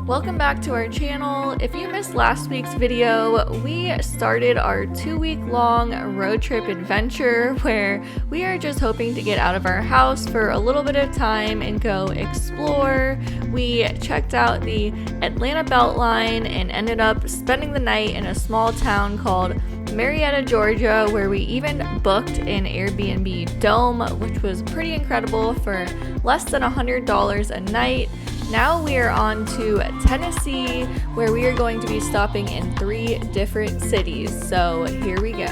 Welcome back to our channel. If you missed last week's video, we started our 2-week-long road trip adventure where we are just hoping to get out of our house for a little bit of time and go explore. We checked out the Atlanta Beltline and ended up spending the night in a small town called Marietta, Georgia, where we even booked an Airbnb dome, which was pretty incredible for less than $100 a night. Now we are on to Tennessee, where we are going to be stopping in 3 different cities. So here we go.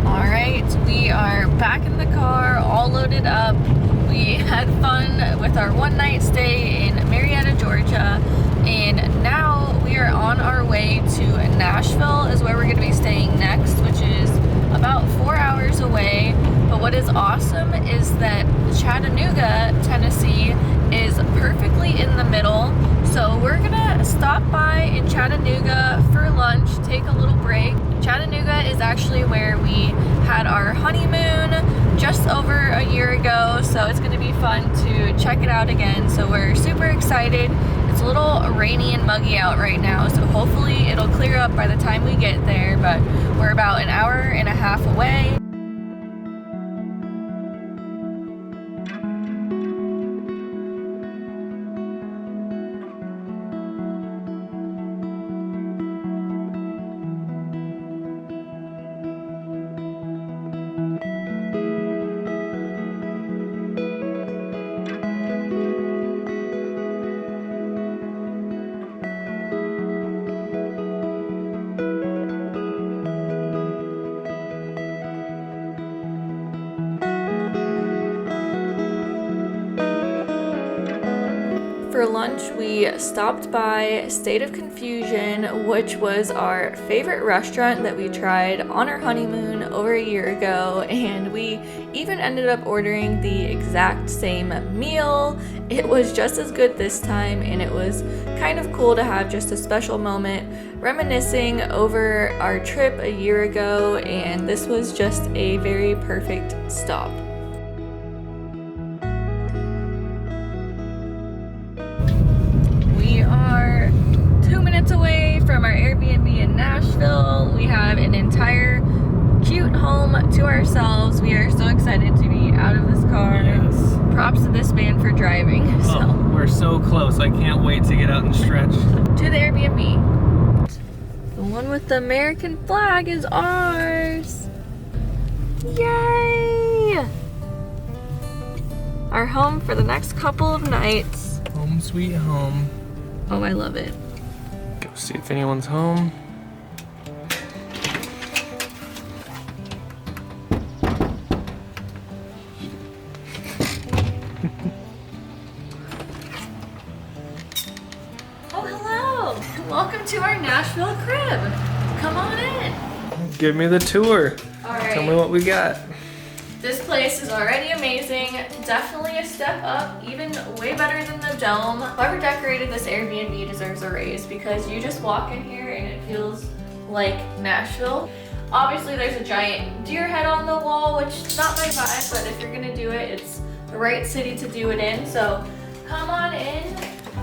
All right, we are back in the car, all loaded up. We had fun with our one-night stay in Marietta, Georgia, and now we are on our way to Nashville is where we're going to be staying next, which is about 4 hours away. But what is awesome is that Chattanooga, Tennessee is perfectly in the middle. So we're gonna stop by in Chattanooga for lunch, take a little break. Chattanooga is actually where we had our honeymoon just over a year ago, so it's gonna be fun to check it out again. So we're super excited. It's a little rainy and muggy out right now, so hopefully it'll clear up by the time we get there, but we're about an hour and a half away. For lunch, we stopped by State of Confusion, which was our favorite restaurant that we tried on our honeymoon over a year ago, and we even ended up ordering the exact same meal. It was just as good this time, and it was kind of cool to have just a special moment reminiscing over our trip a year ago, and this was just a very perfect stop. Away from our Airbnb in Nashville. We have an entire cute home to ourselves. We are so excited to be out of this car. Yes. Props to this man for driving. Oh, we're so close. I can't wait to get out and stretch. To the Airbnb. The one with the American flag is ours. Yay! Our home for the next couple of nights. Home sweet home. Oh, I love it. Go see if anyone's home. Oh, hello! Welcome to our Nashville crib. Come on in. Give me the tour. All right. Tell me what we got. This place is already amazing. Definitely a step up, even way better than the dome. Whoever decorated this Airbnb deserves a raise because you just walk in here and it feels like Nashville. Obviously there's a giant deer head on the wall, which is not my vibe, but if you're gonna do it, it's the right city to do it in. So come on in.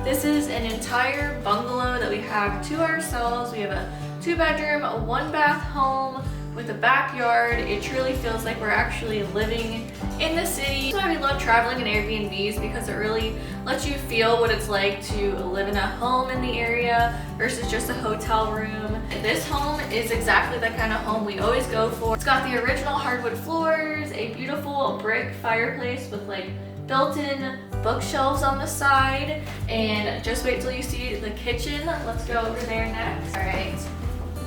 This is an entire bungalow that we have to ourselves. We have a 2-bedroom, a 1-bath home with a backyard. It truly feels like we're actually living in the city. That's why we love traveling in Airbnbs, because it really lets you feel what it's like to live in a home in the area versus just a hotel room. And this home is exactly the kind of home we always go for. It's got the original hardwood floors, a beautiful brick fireplace with like built-in bookshelves on the side, and just wait till you see the kitchen. Let's go over there next. All right,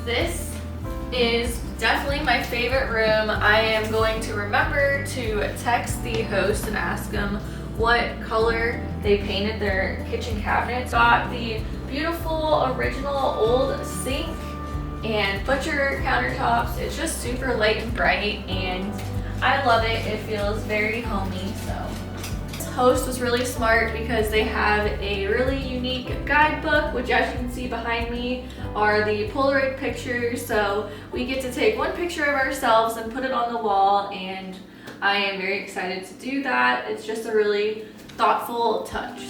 this is definitely my favorite room. I am going to remember to text the host and ask them what color they painted their kitchen cabinets. Got the beautiful original old sink and butcher countertops. It's just super light and bright, and I love it. It feels very homey. So host was really smart because they have a really unique guidebook, which as you can see behind me are the Polaroid pictures. So we get to take one picture of ourselves and put it on the wall, and I am very excited to do that. It's just a really thoughtful touch.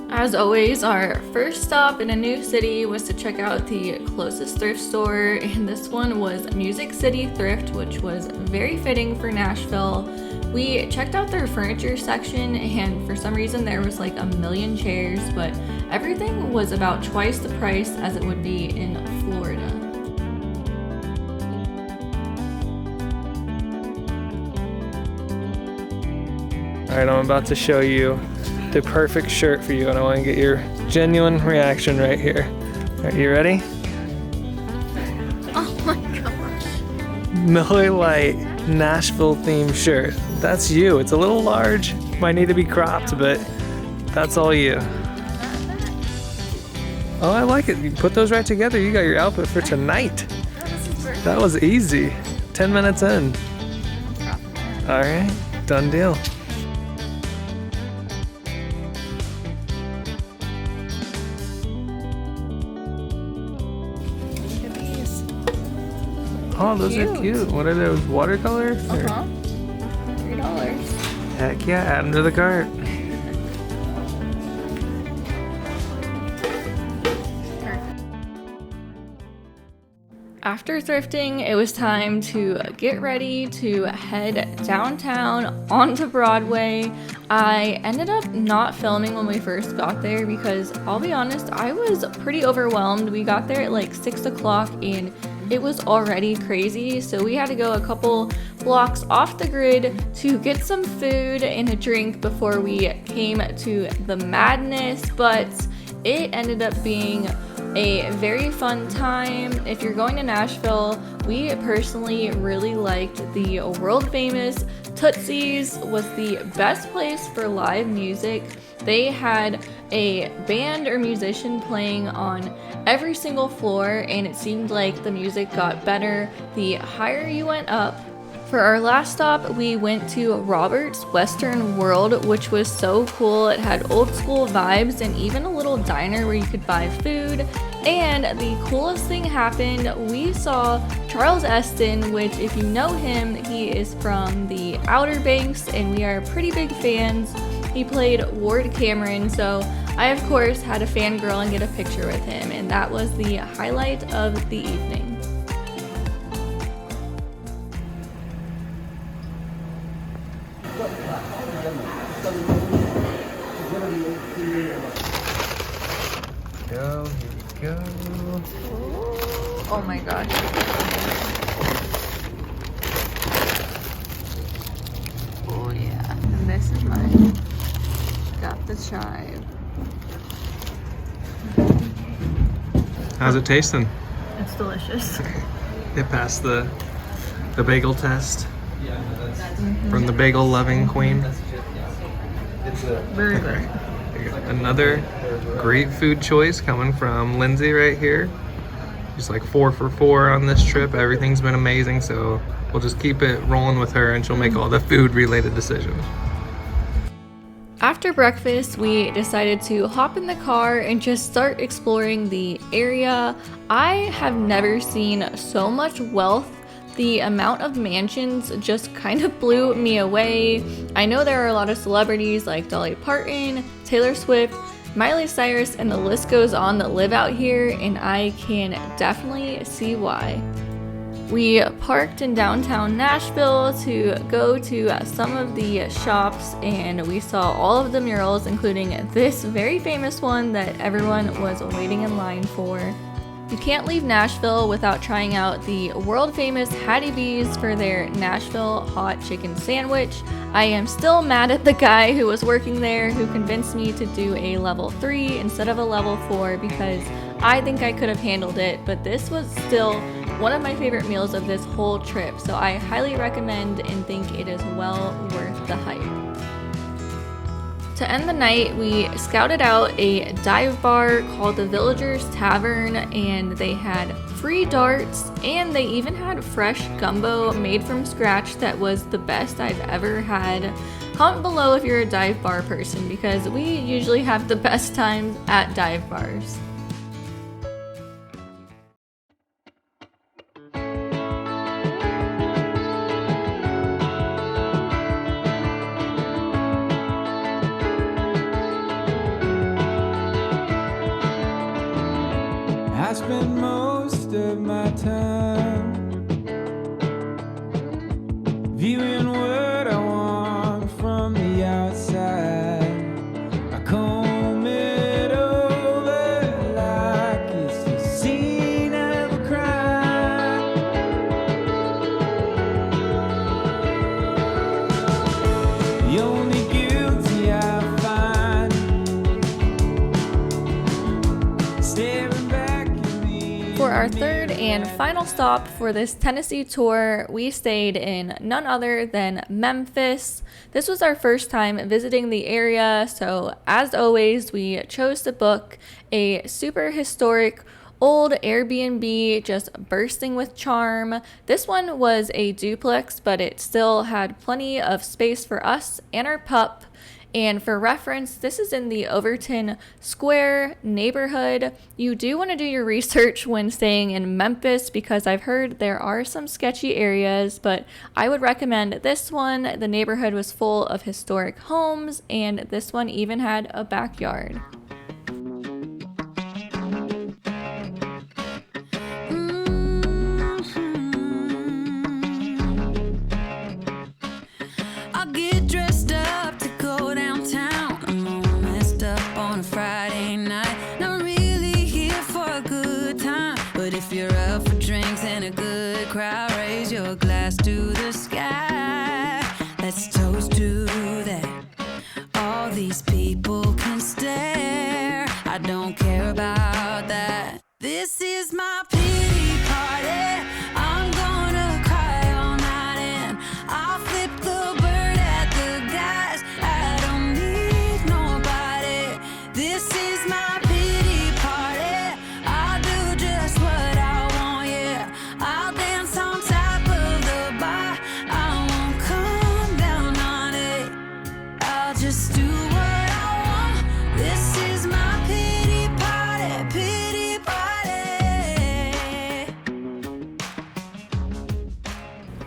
As always, our first stop in a new city was to check out the closest thrift store, and this one was Music City Thrift, which was very fitting for Nashville. We checked out their furniture section, and for some reason there was like a million chairs, but everything was about twice the price as it would be in Florida. All right, I'm about to show you the perfect shirt for you, and I want to get your genuine reaction right here. Are you ready? Oh my gosh. Miller Lite Nashville themed shirt. That's you. It's a little large. Might need to be cropped, but that's all you. Oh, I like it. You put those right together. You got your outfit for tonight. That was easy. 10 minutes in. All right, done deal. Oh, those are cute. What are those, watercolor? $3. Heck yeah, add them to the cart. After thrifting, it was time to get ready to head downtown onto Broadway. I ended up not filming when we first got there because I'll be honest, I was pretty overwhelmed. We got there at like 6 o'clock and it was already crazy, so we had to go a couple blocks off the grid to get some food and a drink before we came to the madness, but it ended up being a very fun time. If you're going to Nashville, we personally really liked the world famous Tootsie's. Was the best place for live music. They had a band or musician playing on every single floor, and it seemed like the music got better the higher you went up. For our last stop, we went to Robert's Western World, which was so cool. It had old school vibes and even a little diner where you could buy food. And the coolest thing happened, we saw Charles Esten, which if you know him, he is from the Outer Banks and we are pretty big fans. He played Ward Cameron, so I of course had to fangirl and get a picture with him, and that was the highlight of the evening. Here we go. Oh my gosh. Oh yeah. And this is mine. Got the chive. How's it tasting? It's delicious. It passed the bagel test from the bagel loving queen. Very good. Another great food choice coming from Lindsey right here. She's like 4 for 4 on this trip. Everything's been amazing, so we'll just keep it rolling with her and she'll make all the food related decisions. After breakfast, we decided to hop in the car and just start exploring the area. I have never seen so much wealth. The amount of mansions just kind of blew me away. I know there are a lot of celebrities like Dolly Parton, Taylor Swift, Miley Cyrus, and the list goes on that live out here, and I can definitely see why. We parked in downtown Nashville to go to some of the shops, and we saw all of the murals, including this very famous one that everyone was waiting in line for. You can't leave Nashville without trying out the world famous Hattie B's for their Nashville hot chicken sandwich. I am still mad at the guy who was working there who convinced me to do a level 3 instead of a level 4 because I think I could have handled it, but this was still one of my favorite meals of this whole trip, so I highly recommend and think it is well worth the hype. To end the night, we scouted out a dive bar called the Villagers Tavern, and they had free darts, and they even had fresh gumbo made from scratch that was the best I've ever had. Comment below if you're a dive bar person, because we usually have the best times at dive bars. I spend most of my time viewing what I want from the outside. I comb it over like it's the scene of a crime. The only guilty I find staring back at me. For our third and final stop for this Tennessee tour, we stayed in none other than Memphis. This was our first time visiting the area, so as always, we chose to book a super historic old Airbnb, just bursting with charm. This one was a duplex, but it still had plenty of space for us and our pup. And for reference, this is in the Overton Square neighborhood. You do want to do your research when staying in Memphis, because I've heard there are some sketchy areas, but I would recommend this one. The neighborhood was full of historic homes, and this one even had a backyard. I get dressed up to go downtown. I'm all messed up on a Friday night. Not really here for a good time, but if you're up for drinks and a good crowd, raise your glass to the sky. Let's toast to that. All these people can stare. I don't care about that. This is my pity party. I'm gonna cry all night and I'll flip the bird at the guys. I don't need nobody. This is my pity party. I'll do just what I want, yeah. I'll dance on top of the bar. I won't come down on it. I'll just do what I want. This is my pity party, pity party.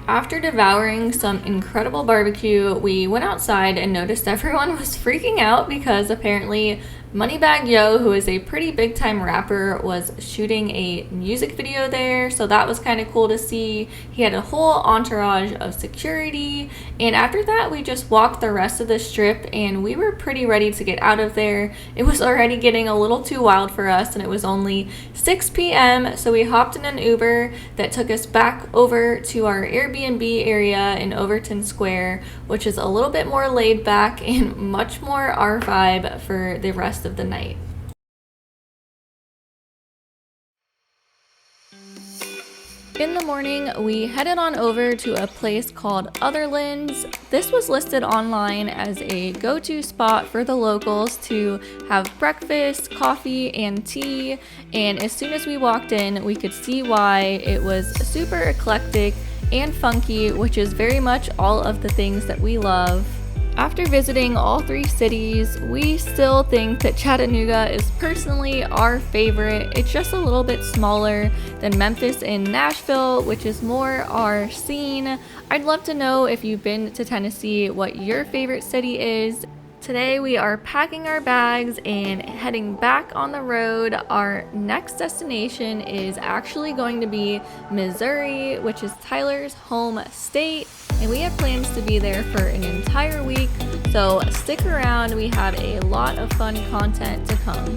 After devouring some incredible barbecue, we went outside and noticed everyone was freaking out because apparently Moneybagg Yo, who is a pretty big time rapper, was shooting a music video there, so that was kind of cool to see. He had a whole entourage of security, and after that we just walked the rest of the strip and we were pretty ready to get out of there. It was already getting a little too wild for us, and it was only 6 p.m. so we hopped in an Uber that took us back over to our Airbnb area in Overton Square, which is a little bit more laid back and much more our vibe for the rest of the night. In the morning, we headed on over to a place called Otherlands. This was listed online as a go-to spot for the locals to have breakfast, coffee, and tea. And as soon as we walked in, we could see why. It was super eclectic and funky, which is very much all of the things that we love. After visiting all three cities, we still think that Chattanooga is personally our favorite. It's just a little bit smaller than Memphis and Nashville, which is more our scene. I'd love to know if you've been to Tennessee, what your favorite city is. Today we are packing our bags and heading back on the road. Our next destination is actually going to be Missouri, which is Tyler's home state, and we have plans to be there for an entire week, so stick around. We have a lot of fun content to come.